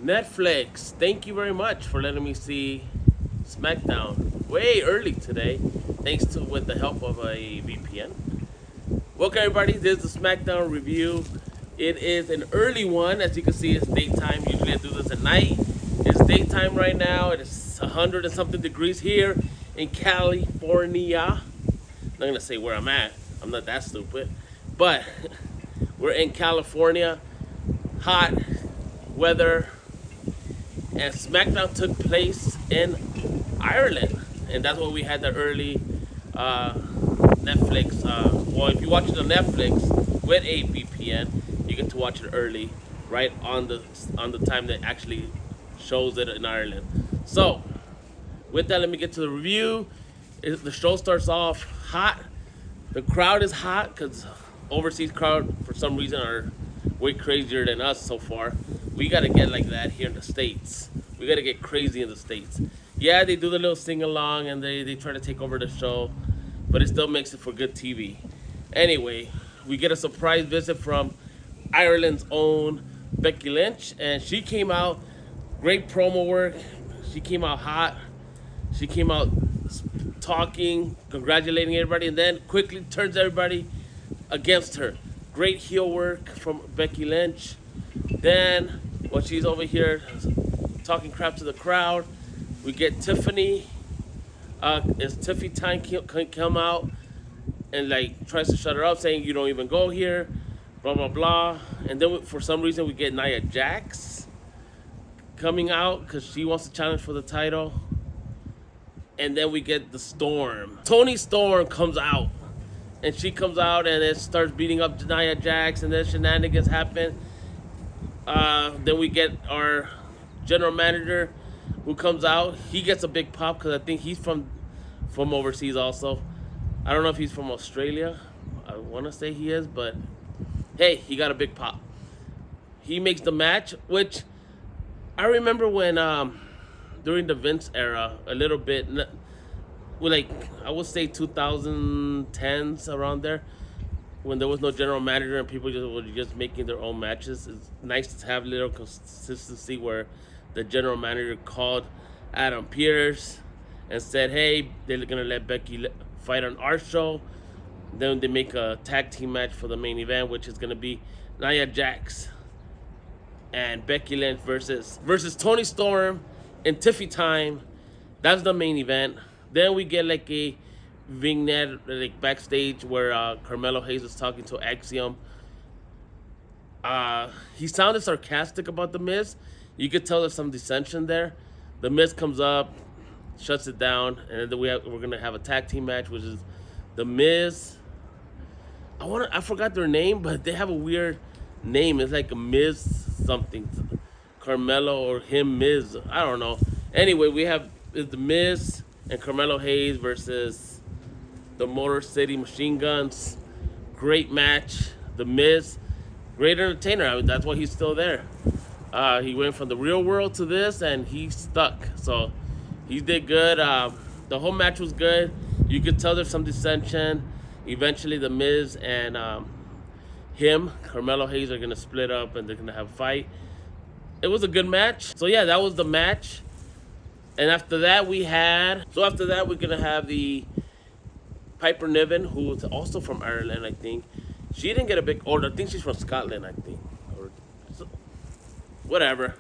Netflix, thank you very much for letting me see Smackdown way early today, thanks to with the help of a VPN. Welcome everybody, this is the Smackdown review. It is an early one, as you can see. It's daytime. Usually I do this at night. It's daytime right now. It is 100 and something degrees here in California. I'm not gonna say where I'm at. I'm not that stupid, but we're in California. Hot weather. And SmackDown took place in Ireland, and that's why we had the early Netflix. Well, if you watch it on Netflix with a VPN, you get to watch it early, right on the time that actually shows it in Ireland. So, with that, let me get to the review. The show starts off hot. The crowd is hot because overseas crowd for some reason are way crazier than us so far. We gotta get like that here in the States. We gotta get crazy in the States. Yeah, they do the little sing along and they try to take over the show, but it still makes it for good TV. Anyway, we get a surprise visit from Ireland's own Becky Lynch, and she came out, great promo work. She came out hot. She came out talking, congratulating everybody, and then quickly turns everybody against her. Great heel work from Becky Lynch. Then, while she's over here talking crap to the crowd, we get Tiffany. As Tiffany time come out and like tries to shut her up, saying you don't even go here, blah blah blah. And then for some reason we get Nia Jax coming out because she wants to challenge for the title. And then we get the Storm. Toni Storm comes out. And she comes out and it starts beating up Nia Jax, and then shenanigans happen. Then we get our general manager who comes out. He gets a big pop because I think he's from overseas also. I don't know if he's from Australia. I want to say he is, but hey, he got a big pop. He makes the match, which I remember when during the Vince era a little bit. Like I would say 2010s around there, when there was no general manager and people were just making their own matches. It's nice to have a little consistency where the general manager called Adam Pearce and said, hey, they're gonna let Becky fight on our show. Then they make a tag team match for the main event, which is gonna be Nia Jax and Becky Lynch versus Toni Storm in Tiffy time. That's the main event. Then we get like a vignette like backstage where Carmelo Hayes is talking to Axiom. He sounded sarcastic about The Miz. You could tell there's some dissension there. The Miz comes up, shuts it down, and then we're gonna have a tag team match, which is The Miz. I forgot their name, but they have a weird name. It's like a Miz something, Carmelo or him Miz. I don't know. Anyway, we have The Miz and Carmelo Hayes versus the Motor City Machine Guns. Great match. The Miz, great entertainer. I mean, that's why he's still there. He went from the real world to this, and he stuck. So he did good. The whole match was good. You could tell there's some dissension. Eventually, The Miz and Carmelo Hayes, are gonna split up, and they're gonna have a fight. It was a good match. So yeah, that was the match. And after that, we're gonna have the Piper Niven, who is also from Ireland, I think. She didn't get a big order. I think she's from Scotland, I think. Or whatever.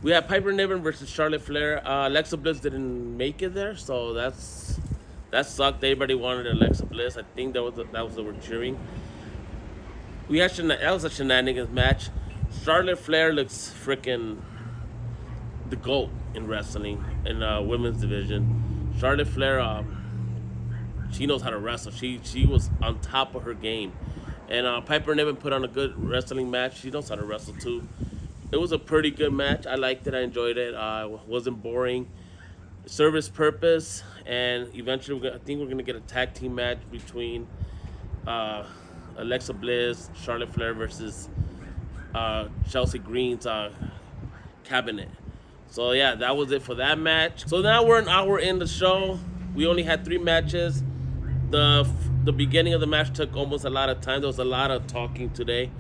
We have Piper Niven versus Charlotte Flair. Alexa Bliss didn't make it there, so that sucked. Everybody wanted Alexa Bliss. I think that was what we're cheering. That was a shenanigans match. Charlotte Flair looks freaking the GOAT in wrestling in women's division. Charlotte Flair, she knows how to wrestle. She was on top of her game. And Piper Niven put on a good wrestling match. She knows how to wrestle too. It was a pretty good match. I liked it. I enjoyed it. It wasn't boring. Service purpose. And eventually, I think we're going to get a tag team match between Alexa Bliss, Charlotte Flair versus Chelsea Green's cabinet. So yeah, that was it for that match. So now we're an hour in the show. We only had 3 matches. The beginning of the match took almost a lot of time. There was a lot of talking today.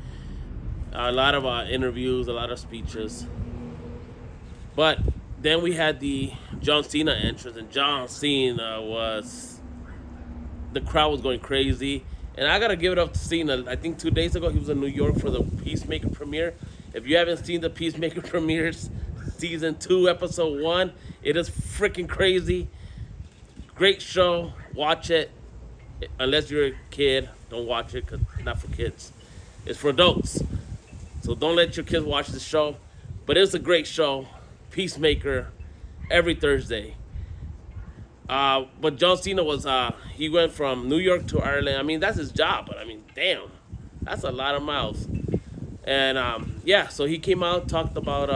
A lot of interviews, a lot of speeches. But then we had the John Cena entrance, and John Cena was the crowd was going crazy. And I gotta give it up to Cena. I think 2 days ago he was in New York for the Peacemaker premiere. If you haven't seen the Peacemaker premieres, season 2, episode 1, it is freaking crazy. Great show. Watch it. Unless you're a kid, don't watch it because it's not for kids. It's for adults. So don't let your kids watch the show. But it's a great show. Peacemaker every Thursday. But John Cena was he went from New York to Ireland. I mean, that's his job, but I mean, damn, that's a lot of miles. And yeah, so he came out, talked about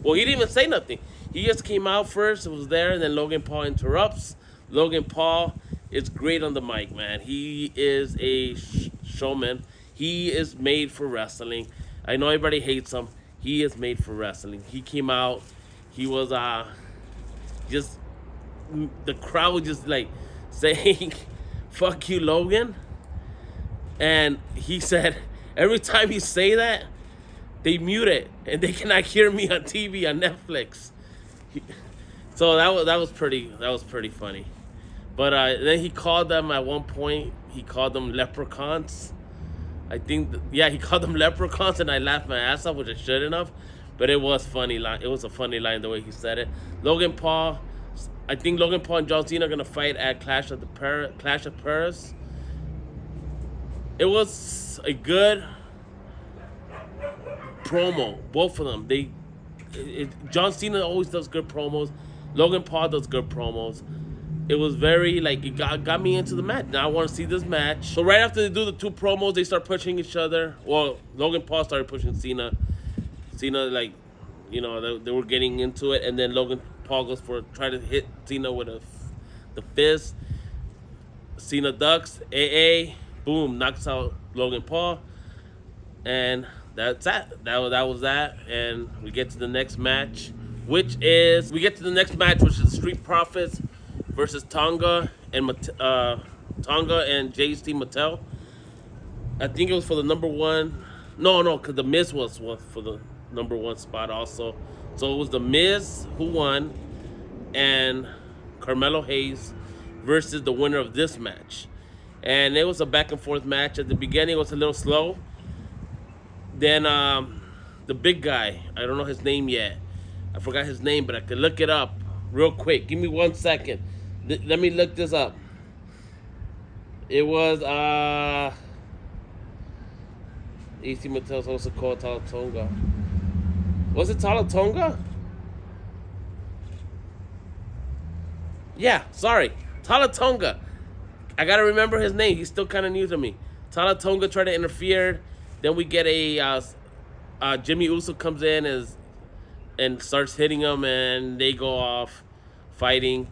well, he didn't even say nothing. He just came out first, was there, and then Logan Paul interrupts. Logan Paul is great on the mic, man. He is a showman. He is made for wrestling. I know everybody hates him. He is made for wrestling. He came out. He was just the crowd was just like saying, "Fuck you, Logan," and he said every time he say that, they mute it and they cannot hear me on TV on Netflix. So that was pretty funny. But then he called them at one point. He called them leprechauns. I think, yeah, he called them leprechauns, and I laughed my ass off, which I shouldn't have. But it was funny. It was a funny line the way he said it. Logan Paul. I think Logan Paul and John Cena are gonna fight at Clash of Paris. It was a good promo, both of them. John Cena always does good promos. Logan Paul does good promos. It was very like it got me into the match. Now I want to see this match. So right after they do the 2 promos, they start pushing each other. Well, Logan Paul started pushing Cena. Cena, like, you know, they were getting into it, and then Logan Paul goes for try to hit Cena with the fist. Cena ducks. Boom, knocks out Logan Paul, and that's that. That was that, and we get to the next match, which is the Street Profits versus Tonga and JC Mattel. I think it was for the number 1. No, because the Miz was for the number 1 spot also. So it was the Miz who won, and Carmelo Hayes versus the winner of this match. And it was a back and forth match. At the beginning, it was a little slow. Then the big guy, I don't know his name yet. I forgot his name, but I could look it up real quick. Give me 1 second. Let me look this up. It was AC Mattel's also called Talatonga. Was it Talatonga? Yeah, sorry. Talatonga. I gotta remember his name. He's still kind of new to me. Talatonga tried to interfere. Then we get Jimmy Uso comes in and starts hitting him, and they go off fighting.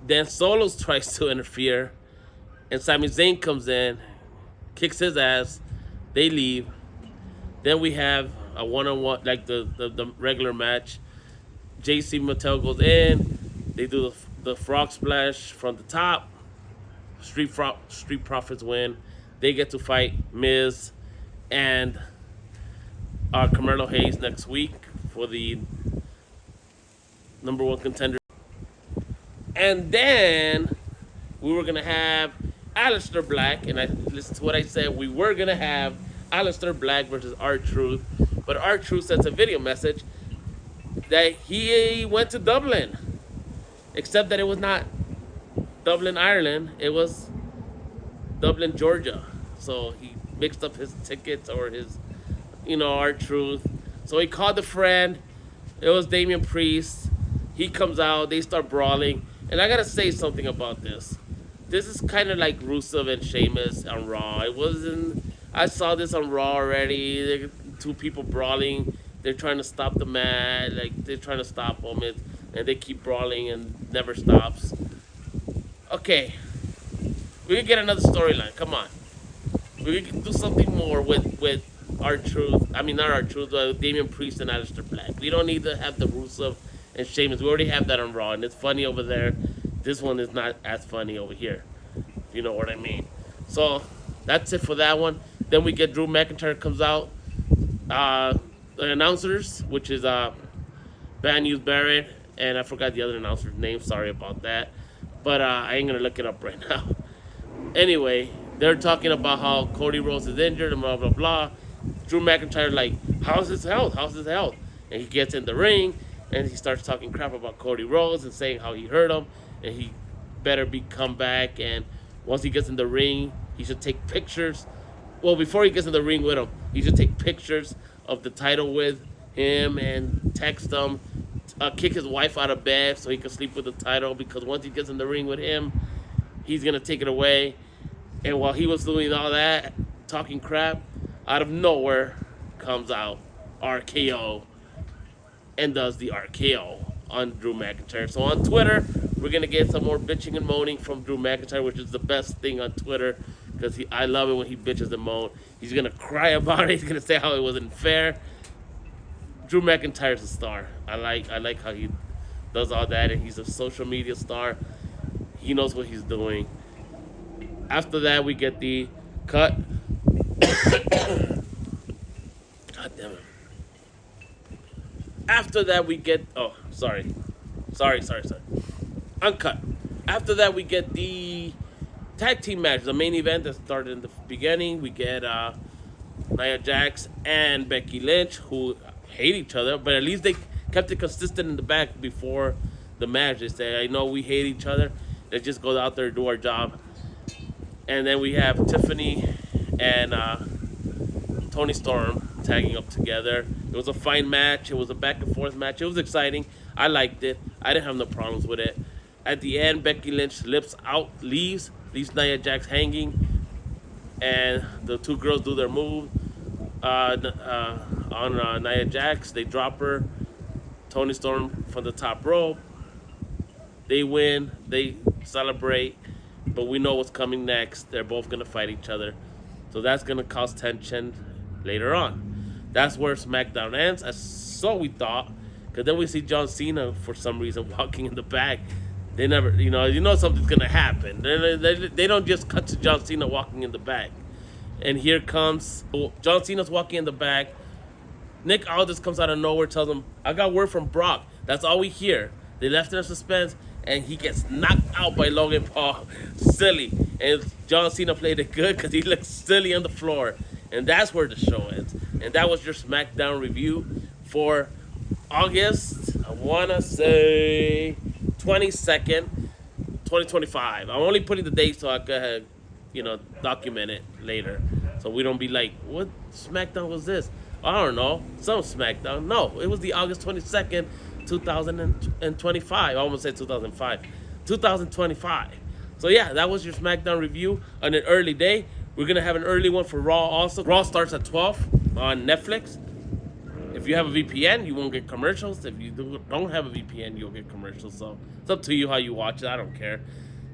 Then Solos tries to interfere, and Sami Zayn comes in, kicks his ass. They leave. Then we have a one-on-one, like the regular match. JC Mattel goes in. They do the frog splash from the top. Street Profits win. They get to fight Miz and Carmelo Hayes next week for the number 1 contender. And then we were gonna have Aleister Black, and I listen to what I said. We were gonna have Aleister Black versus R-Truth, but R-Truth sends a video message that he went to Dublin, except that it was not Dublin, Ireland. It was Dublin, Georgia. So he mixed up his tickets or his, R-Truth. So he called a friend. It was Damian Priest. He comes out. They start brawling. And I gotta say something about this. This is kind of like Rusev and Sheamus on Raw. I saw this on Raw already. 2 people brawling. They're trying to stop the match. Like, they're trying to stop them. And they keep brawling and never stops. Okay. We can get another storyline. Come on. We can do something more with R-Truth. I mean, not R-Truth, but Damian Priest and Aleister Black. We don't need to have the Rusev and Sheamus. We already have that on Raw, and it's funny over there. This one is not as funny over here. You know what I mean? So that's it for that one. Then we get Drew McIntyre comes out. The announcers, which is Bad News Barrett, and I forgot the other announcer's name. Sorry about that. But I ain't gonna look it up right now. Anyway, they're talking about how Cody Rhodes is injured and blah blah blah. Drew McIntyre like, how's his health? How's his health? And he gets in the ring and he starts talking crap about Cody Rhodes and saying how he hurt him and he better be come back. And once he gets in the ring, he should take pictures. Well, before he gets in the ring with him, he should take pictures of the title with him and text him, kick his wife out of bed so he can sleep with the title, because once he gets in the ring with him, he's gonna take it away. And while he was doing all that, talking crap, out of nowhere comes out RKO and does the RKO on Drew McIntyre. So on Twitter, we're gonna get some more bitching and moaning from Drew McIntyre, which is the best thing on Twitter, because I love it when he bitches and moans. He's gonna cry about it. He's gonna say how it wasn't fair. Drew McIntyre's a star. I like how he does all that, and he's a social media star. He knows what he's doing. After that, we get the cut. God damn it. After that, we get sorry. Uncut. After that, we get the tag team match, the main event that started in the beginning. We get Nia Jax and Becky Lynch, who hate each other, but at least they kept it consistent in the back before the match. They say, I know we hate each other. Let's just go out there and do our job. And then we have Tiffany and Toni Storm tagging up together. It was a fine match. It was a back and forth match. It was exciting. I liked it. I didn't have no problems with it. At the end, Becky Lynch leaves Nia Jax hanging, and the two girls do their move on Nia Jax. They drop her. Toni Storm from the top rope. They win. They celebrate. But we know what's coming next. They're both going to fight each other. So that's going to cause tension later on. That's where SmackDown ends. So we thought. Because then we see John Cena, for some reason, walking in the back. They never, you know something's going to happen. They don't just cut to John Cena walking in the back. And here comes, John Cena's walking in the back. Nick Aldis comes out of nowhere, tells him, I got word from Brock. That's all we hear. They left it in suspense, and he gets knocked out by Logan Paul. Silly. And John Cena played it good because he looked silly on the floor. And that's where the show ends. And that was your SmackDown review for August, I want to say 22nd, 2025. I'm only putting the date so I could, document it later. So we don't be like, what SmackDown was this? I don't know. Some SmackDown. No, it was the August 22nd, 2025. I almost said 2005. 2025. So yeah, that was your SmackDown review on an early day. We're going to have an early one for Raw also. Raw starts at 12 on Netflix. If you have a VPN, you won't get commercials. If you don't have a VPN, you'll get commercials. So it's up to you how you watch it. I don't care.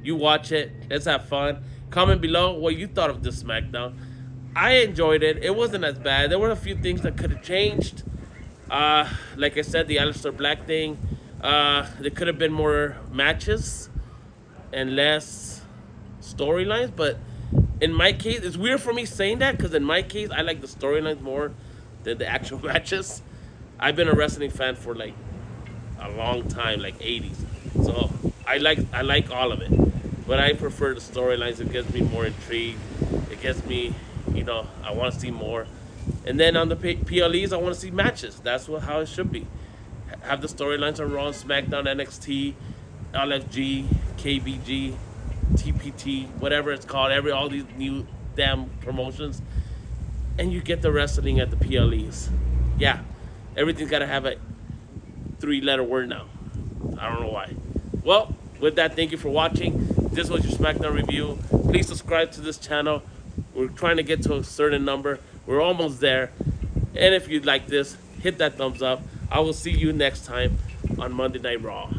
You watch it. Let's have fun. Comment below what you thought of this SmackDown. I enjoyed it. It wasn't as bad. There were a few things that could have changed. Like I said, the Aleister Black thing. There could have been more matches and less storylines. But in my case, it's weird for me saying that because in my case, I like the storylines more than the actual matches. I've been a wrestling fan for like a long time, like 80s. So I like all of it. But I prefer the storylines. It gets me more intrigued. It gets me, I want to see more. And then on the PLEs, I want to see matches. That's how it should be. Have the storylines on Raw, SmackDown, NXT, LFG, KBG, TPT, whatever it's called, all these new damn promotions. And you get the wrestling at the PLEs. Yeah, everything's got to have a 3-letter word now. I don't know why. Well, with that, thank you for watching. This was your SmackDown review. Please subscribe to this channel. We're trying to get to a certain number. We're almost there. And if you like this, hit that thumbs up. I will see you next time on Monday Night Raw.